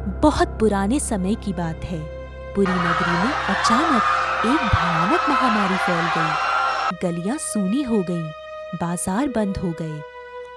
बहुत पुराने समय की बात है। पूरी नगरी में अचानक एक भयानक महामारी फैल गई। गलियां सूनी हो गईं, बाजार बंद हो गए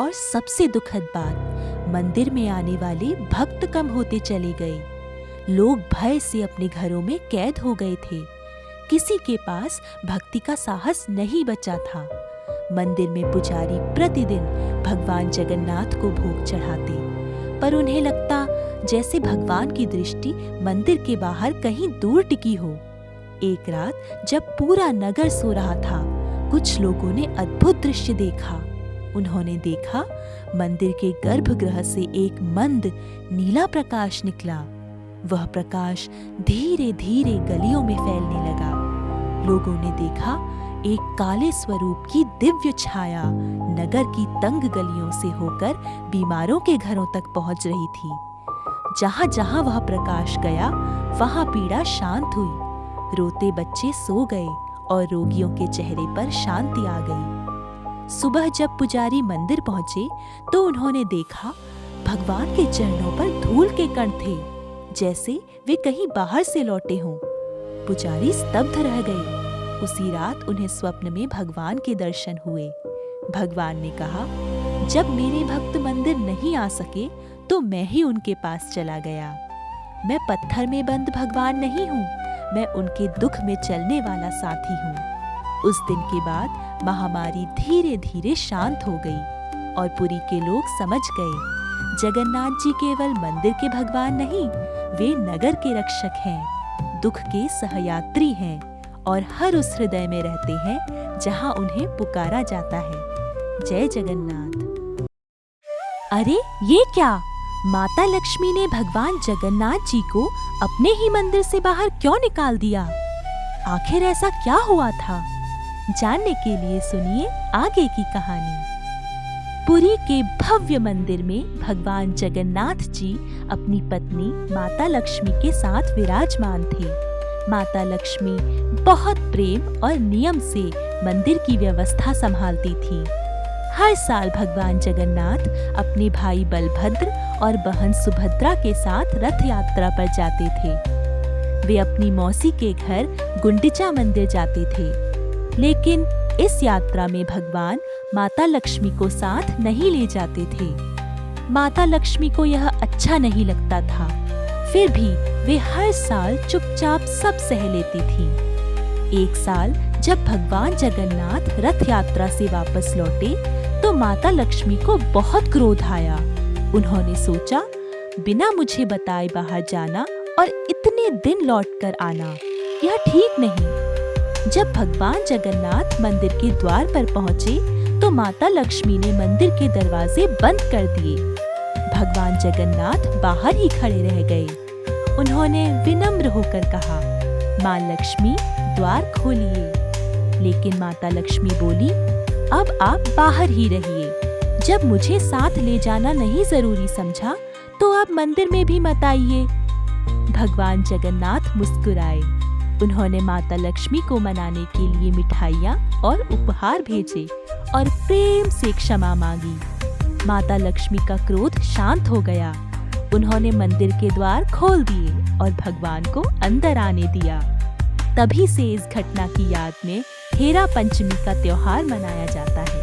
और सबसे दुखद बात, मंदिर में आने वाले भक्त कम होते चले गए। लोग भय से अपने घरों में कैद हो गए थे। किसी के पास भक्ति का साहस नहीं बचा था। मंदिर में पुजारी प्रतिदिन भगवान जगन्नाथ को भोग चढ़ाते, पर उन्हें लगता जैसे भगवान की दृष्टि मंदिर के बाहर कहीं दूर टिकी हो। एक रात जब पूरा नगर सो रहा था, कुछ लोगों ने अद्भुत दृश्य देखा। उन्होंने देखा मंदिर के गर्भगृह से एक मंद नीला प्रकाश निकला। वह प्रकाश धीरे धीरे गलियों में फैलने लगा। लोगों ने देखा एक काले स्वरूप की दिव्य छाया नगर की तंग गलियों से होकर बीमारों के घरों तक पहुंच रही थी। जहां जहां वह प्रकाश गया, वहां पीड़ा शांत हुई। रोते बच्चे सो गए और रोगियों के चेहरे पर शांति आ गई। सुबह जब पुजारी मंदिर पहुंचे तो उन्होंने देखा भगवान के चरणों पर धूल के कण थे, जैसे वे कहीं बाहर से लौटे हों। पुजारी स्तब्ध रह गए। उसी रात उन्हें स्वप्न में भगवान के दर्शन हुए। भगवान ने कहा, जब मेरे भक्त मंदिर नहीं आ सके तो मैं ही उनके पास चला गया। मैं पत्थर में बंद भगवान नहीं हूँ, मैं उनके दुख में चलने वाला साथी हूँ। उस दिन के बाद महामारी धीरे धीरे शांत हो गई और पुरी के लोग समझ गए, जगन्नाथ जी केवल मंदिर के भगवान नहीं, वे नगर के रक्षक हैं, दुख के सहयात्री हैं और हर उस हृदय में रहते हैं जहां उन्हें पुकारा जाता है। जय जगन्नाथ। अरे ये क्या? माता लक्ष्मी ने भगवान जगन्नाथ जी को अपने ही मंदिर से बाहर क्यों निकाल दिया? आखिर ऐसा क्या हुआ था? जानने के लिए सुनिए आगे की कहानी। पुरी के भव्य मंदिर में भगवान जगन्नाथ जी अपनी पत्नी माता लक्ष्मी के साथ विराजमान थे। माता लक्ष्मी बहुत प्रेम और नियम से मंदिर की व्यवस्था संभालती थी। हर साल भगवान जगन्नाथ अपने भाई बलभद्र और बहन सुभद्रा के साथ रथ यात्रा पर जाते थे। वे अपनी मौसी के घर गुंडिचा मंदिर जाते थे, लेकिन इस यात्रा में भगवान माता लक्ष्मी को साथ नहीं ले जाते थे। माता लक्ष्मी को यह अच्छा नहीं लगता था, फिर भी वे हर साल चुपचाप सब सह लेती थी। एक साल जब भगवान जगन्नाथ रथ यात्रा से वापस लौटे तो माता लक्ष्मी को बहुत क्रोध आया। उन्होंने सोचा, बिना मुझे बताए बाहर जाना और इतने दिन लौटकर आना, यह ठीक नहीं। जब भगवान जगन्नाथ मंदिर के द्वार पर पहुंचे तो माता लक्ष्मी ने मंदिर के दरवाजे बंद कर दिए। भगवान जगन्नाथ बाहर ही खड़े रह गए। उन्होंने विनम्र होकर कहा, माँ लक्ष्मी द्वार खोलिए। लेकिन माता लक्ष्मी बोली, अब आप बाहर ही रहिए। जब मुझे साथ ले जाना नहीं जरूरी समझा तो आप मंदिर में भी मत आइए। भगवान जगन्नाथ मुस्कुराए। उन्होंने माता लक्ष्मी को मनाने के लिए मिठाइयाँ और उपहार भेजे और प्रेम से क्षमा मांगी। माता लक्ष्मी का क्रोध शांत हो गया। उन्होंने मंदिर के द्वार खोल दिए और भगवान को अंदर आने दिया। तभी से इस घटना की याद में हेरा पंचमी का त्योहार मनाया जाता है।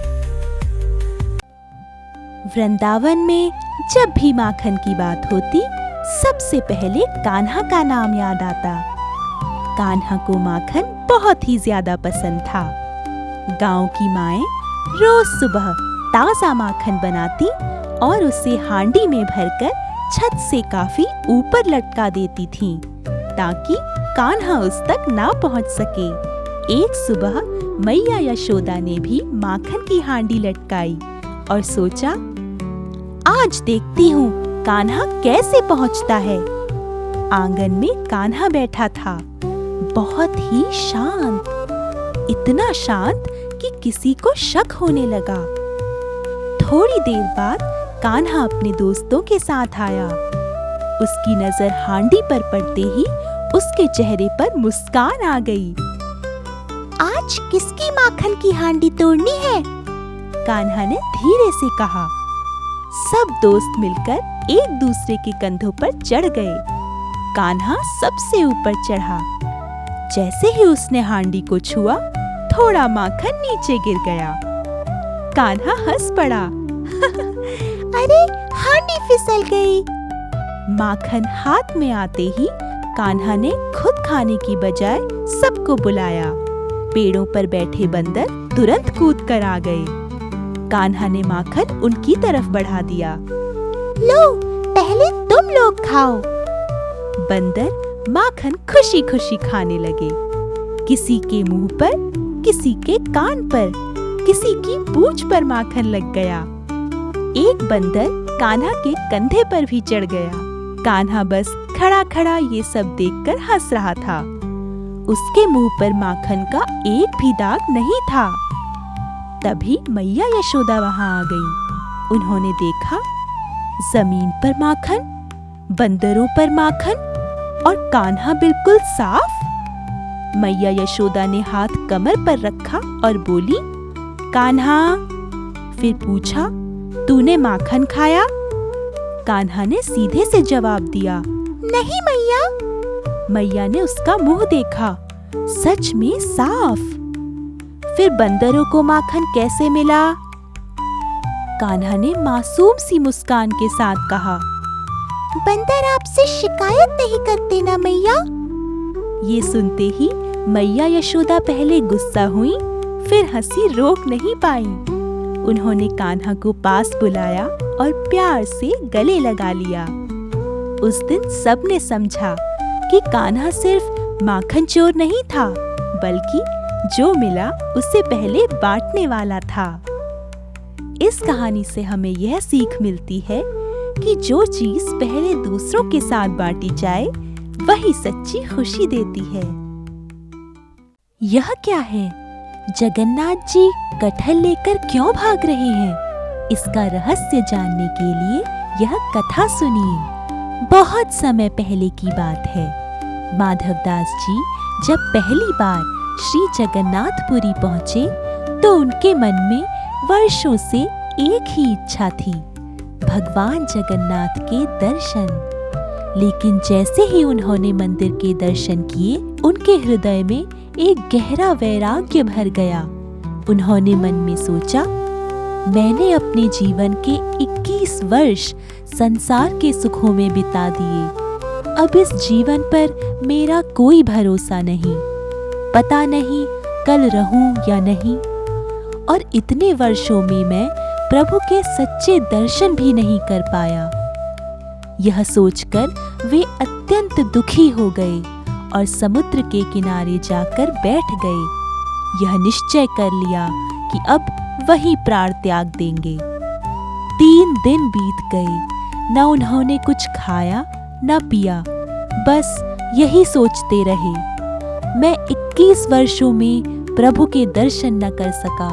वृंदावन में जब भी माखन की बात होती, सबसे पहले कान्हा का नाम याद आता। कान्हा को माखन बहुत ही ज्यादा पसंद था। गांव की माएं रोज सुबह ताजा माखन बनाती और उसे हांडी में भरकर छत से काफी ऊपर लटका देती थीं, ताकि कान्हा उस तक ना पहुंच सके। एक सुबह मैया यशोदा ने भी माखन की हांडी लटकाई और सोचा, आज देखती हूँ कान्हा कैसे पहुंचता है। आंगन में कान्हा बैठा था, बहुत ही शांत, इतना शांत कि किसी को शक होने लगा। थोड़ी देर बाद कान्हा अपने दोस्तों के साथ आया। उसकी नजर हांडी पर पड़ते ही उसके चेहरे पर मुस्कान आ गई। आज किसकी माखन की हांडी तोड़नी है? कान्हा ने धीरे से कहा। सब दोस्त मिलकर एक दूसरे के कंधों पर चढ़ गए। कान्हा सबसे ऊपर चढ़ा। जैसे ही उसने हांडी को छुआ, थोड़ा माखन नीचे गिर गया। कान्हा हंस पड़ा। अरे, हांडी फिसल गई। माखन हाथ में आते ही कान्हा ने खुद खाने की बजाय सबको बुलाया। पेड़ों पर बैठे बंदर तुरंत कूद कर आ गए। कान्हा ने माखन उनकी तरफ बढ़ा दिया। लो, पहले तुम लोग खाओ। बंदर माखन खुशी खुशी खाने लगे। किसी के मुंह पर, किसी के कान पर, किसी की पूंछ पर माखन लग गया। एक बंदर कान्हा के कंधे पर भी चढ़ गया। कान्हा बस खड़ा खड़ा ये सब देखकर हंस रहा था। उसके मुंह पर माखन का एक भी दाग नहीं था। तभी मैया यशोदा वहां आ गई। उन्होंने देखा, जमीन पर माखन, बंदरों पर माखन और कान्हा बिल्कुल साफ। मैया यशोदा ने हाथ कमर पर रखा और बोली, कान्हा। फिर पूछा, तूने माखन खाया? कान्हा ने सीधे से जवाब दिया, नहीं मैया। मैया ने उसका मुंह देखा, सच में साफ। फिर बंदरों को माखन कैसे मिला? कान्हा ने मासूम सी मुस्कान के साथ कहा, बंदर आपसे शिकायत नहीं करते ना मैया? ये सुनते ही मैया यशोदा पहले गुस्सा हुई, फिर हंसी रोक नहीं पाई। उन्होंने कान्हा को पास बुलाया और प्यार से गले लगा लिया। उस दिन सबने समझा कि कान्हा सिर्फ माखन चोर नहीं था, बल्कि जो मिला उसे पहले बांटने वाला था। इस कहानी से हमें यह सीख मिलती है कि जो चीज पहले दूसरों के साथ बांटी जाए, वही सच्ची खुशी देती है। यह क्या है? जगन्नाथ जी कटहल लेकर क्यों भाग रहे हैं? इसका रहस्य जानने के लिए यह कथा सुनिए। बहुत समय पहले की बात है। माधवदास जी जब पहली बार श्री जगन्नाथपुरी पहुंचे, तो उनके मन में वर्षों से एक ही इच्छा थी, भगवान जगन्नाथ के दर्शन। लेकिन जैसे ही उन्होंने मंदिर के दर्शन किए, उनके हृदय में एक गहरा वैराग्य भर गया। उन्होंने मन में सोचा, मैंने अपने जीवन के 21 वर्ष संसार के सुखों में बिता दिए। अब इस जीवन पर मेरा कोई भरोसा नहीं। पता नहीं कल रहूं या नहीं। और इतने वर्षों में मैं प्रभु के सच्चे दर्शन भी नहीं कर पाया। यह सोचकर वे अत्यंत दुखी हो गए और समुद्र के किनारे जाकर बैठ गए। यह निश्चय कर लिया कि अब वही प्राण त्याग देंगे। 3 दिन बीत गए, न उन्होंने कुछ खाया न पिया, बस यही सोचते रहे। मैं 21 वर्षों में प्रभु के दर्शन न कर सका।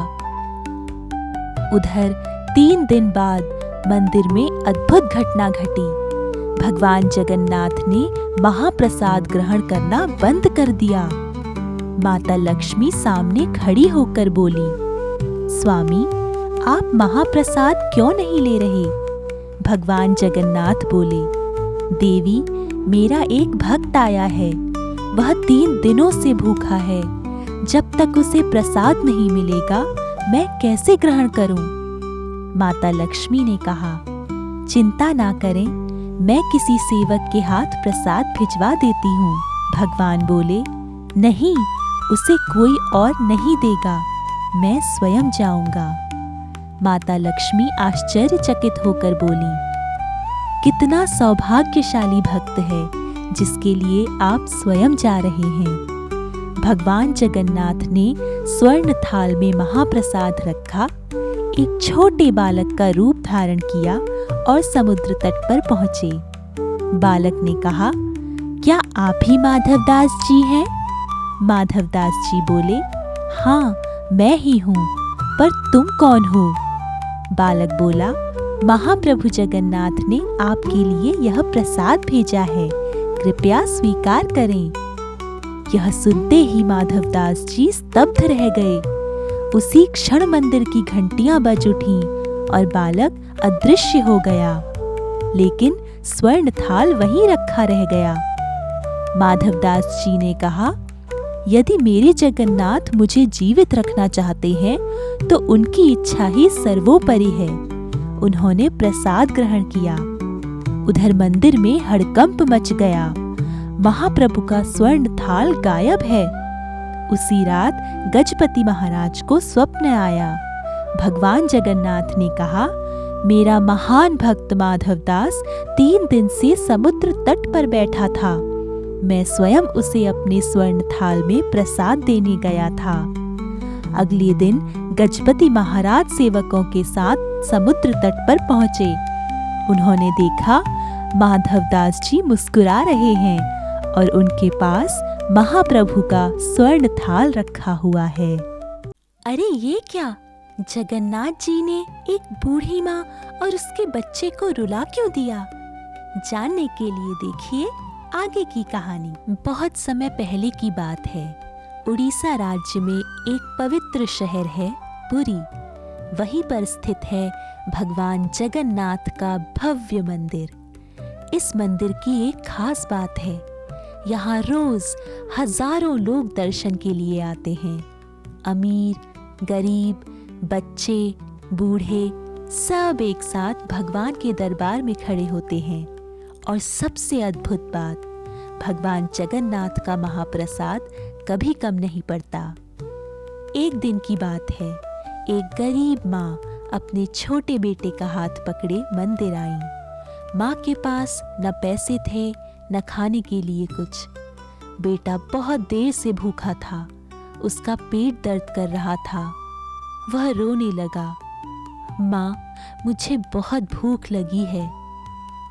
उधर 3 दिन बाद मंदिर में अद्भुत घटना घटी। भगवान जगन्नाथ ने महाप्रसाद ग्रहण करना बंद कर दिया। माता लक्ष्मी सामने खड़ी होकर बोली, स्वामी, आप महाप्रसाद क्यों नहीं ले रहे? भगवान जगन्नाथ बोले, देवी, मेरा एक भक्त आया है। वह 3 दिनों से भूखा है। जब तक उसे प्रसाद नहीं मिलेगा, मैं कैसे ग्रहण करूं? माता लक्ष्मी ने कहा, चिंता ना करें, मैं किसी सेवक के हाथ प्रसाद भिजवा देती हूँ। भगवान बोले, नहीं, उसे कोई और नहीं देगा, मैं स्वयं जाऊंगा। माता लक्ष्मी आश्चर्यचकित होकर बोली, कितना सौभाग्यशाली भक्त है जिसके लिए आप स्वयं जा रहे हैं। भगवान जगन्नाथ ने स्वर्ण थाल में महाप्रसाद रखा, एक छोटे बालक का रूप धारण किया और समुद्र तट पर पहुंचे। बालक ने कहा, क्या आप ही माधवदास जी हैं? माधवदास जी बोले, हाँ, मैं ही हूँ, पर तुम कौन हो? बालक बोला, महाप्रभु जगन्नाथ ने आपके लिए यह प्रसाद भेजा है, कृपया स्वीकार करें। यह सुनते ही माधवदास जी स्तब्ध रह गए। उसी क्षण मंदिर की घंटियां बज उठीं और बालक अदृश्य हो गया। लेकिन स्वर्ण थाल वहीं रखा रह गया। माधवदास जी ने कहा, यदि मेरे जगन्नाथ मुझे जीवित रखना चाहते हैं तो उनकी इच्छा ही सर्वोपरि है। उन्होंने प्रसाद ग्रहण किया। उधर मंदिर में हड़कंप मच गया। महाप्रभु का स्वर्ण थाल गायब है। उसी रात गजपति महाराज को स्वप्न आया। भगवान जगन्नाथ ने कहा, मेरा महान भक्त माधवदास 3 दिन से समुद्र तट पर बैठा था। मैं स्वयं उसे अपने स्वर्ण थाल में प्रसाद देने गया था। अगले दिन गजपति महाराज सेवकों के साथ समुद्र तट पर पहुंचे। उन्होंने देखा माधवदास जी मुस्कुरा रहे हैं और उनके पास महाप्रभु का स्वर्ण थाल रखा हुआ है। अरे ये क्या? जगन्नाथ जी ने एक बूढ़ी माँ और उसके बच्चे को रुला क्यों दिया? जानने के लिए देखिए आगे की कहानी। बहुत समय पहले की बात है। उड़ीसा राज्य में एक पवित्र शहर है पुरी। वहीं पर स्थित है भगवान जगन्नाथ का भव्य मंदिर। इस मंदिर की एक खास बात है, यहाँ रोज हजारों लोग दर्शन के लिए आते हैं। अमीर, गरीब, बच्चे, बूढ़े सब एक साथ भगवान के दरबार में खड़े होते हैं। और सबसे अद्भुत बात, भगवान जगन्नाथ का महाप्रसाद कभी कम नहीं पड़ता। एक दिन की बात है, एक गरीब माँ अपने छोटे बेटे का हाथ पकड़े मंदिर आई। माँ के पास न पैसे थे न खाने के लिए कुछ। बेटा बहुत देर से भूखा था। उसका पेट दर्द कर रहा था। वह रोने लगा, माँ मुझे बहुत भूख लगी है।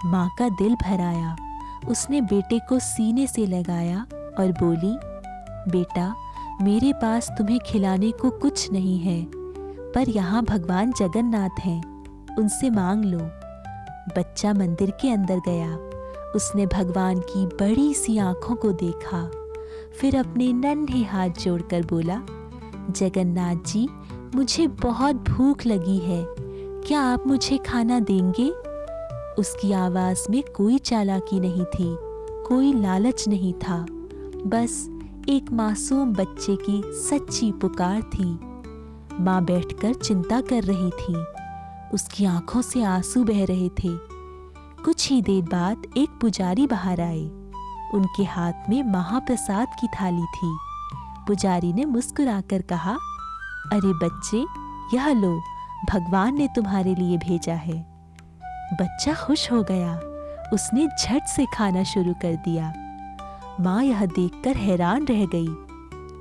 माँ का दिल भर आया। उसने बेटे को सीने से लगाया और बोली, बेटा मेरे पास तुम्हें खिलाने को कुछ नहीं है, पर यहाँ भगवान जगन्नाथ हैं, उनसे मांग लो। बच्चा मंदिर के अंदर गया। उसने भगवान की बड़ी सी आंखों को देखा, फिर अपने नन्हे हाथ जोड़कर बोला, जगन्नाथ जी मुझे बहुत भूख लगी है, क्या आप मुझे खाना देंगे? उसकी आवाज में कोई चालाकी नहीं थी, कोई लालच नहीं था, बस एक मासूम बच्चे की सच्ची पुकार थी। माँ बैठकर चिंता कर रही थी। उसकी आंखों से आंसू बह रहे थे। कुछ ही देर बाद एक पुजारी बाहर आए। उनके हाथ में महाप्रसाद की थाली थी। पुजारी ने मुस्कुराकर कहा, अरे बच्चे, यह लो, भगवान ने तुम्हारे लिए भेजा है। बच्चा खुश हो गया। उसने झट से खाना शुरू कर दिया। माँ यह देखकर हैरान रह गई।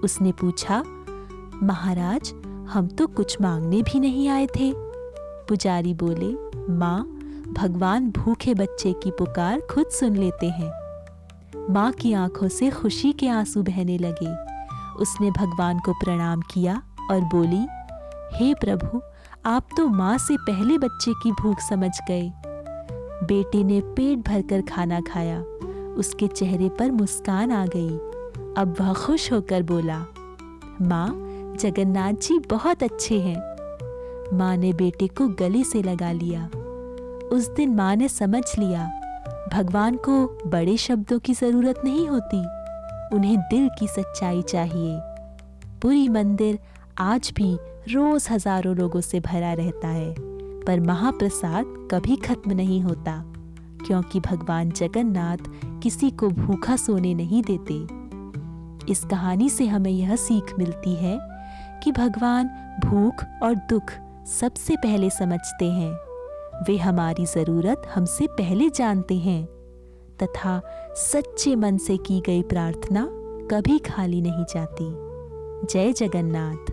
उसने पूछा, महाराज हम तो कुछ मांगने भी नहीं आए थे। पुजारी बोले, माँ भगवान भूखे बच्चे की पुकार खुद सुन लेते हैं। माँ की आंखों से खुशी के आंसू बहने लगे। उसने भगवान को प्रणाम किया और बोली, हे प्रभु, आप तो माँ से पहले बच्चे की भूख समझ गए। बेटे ने पेट भरकर खाना खाया। उसके चेहरे पर मुस्कान आ गई। अब वह खुश होकर बोला, माँ जगन्नाथ जी बहुत अच्छे हैं। माँ ने बेटे को गले से लगा लिया। उस दिन माँ ने समझ लिया, भगवान को बड़े शब्दों की जरूरत नहीं होती, उन्हें दिल की सच्चाई चाहिए। पुरी मंदिर आज भी रोज हजारों लोगों से भरा रहता है, पर महाप्रसाद कभी खत्म नहीं होता, क्योंकि भगवान जगन्नाथ किसी को भूखा सोने नहीं देते। इस कहानी से हमें यह सीख मिलती है कि भगवान भूख और दुख सबसे पहले समझते हैं। वे हमारी जरूरत हमसे पहले जानते हैं तथा सच्चे मन से की गई प्रार्थना कभी खाली नहीं जाती। जय जगन्नाथ।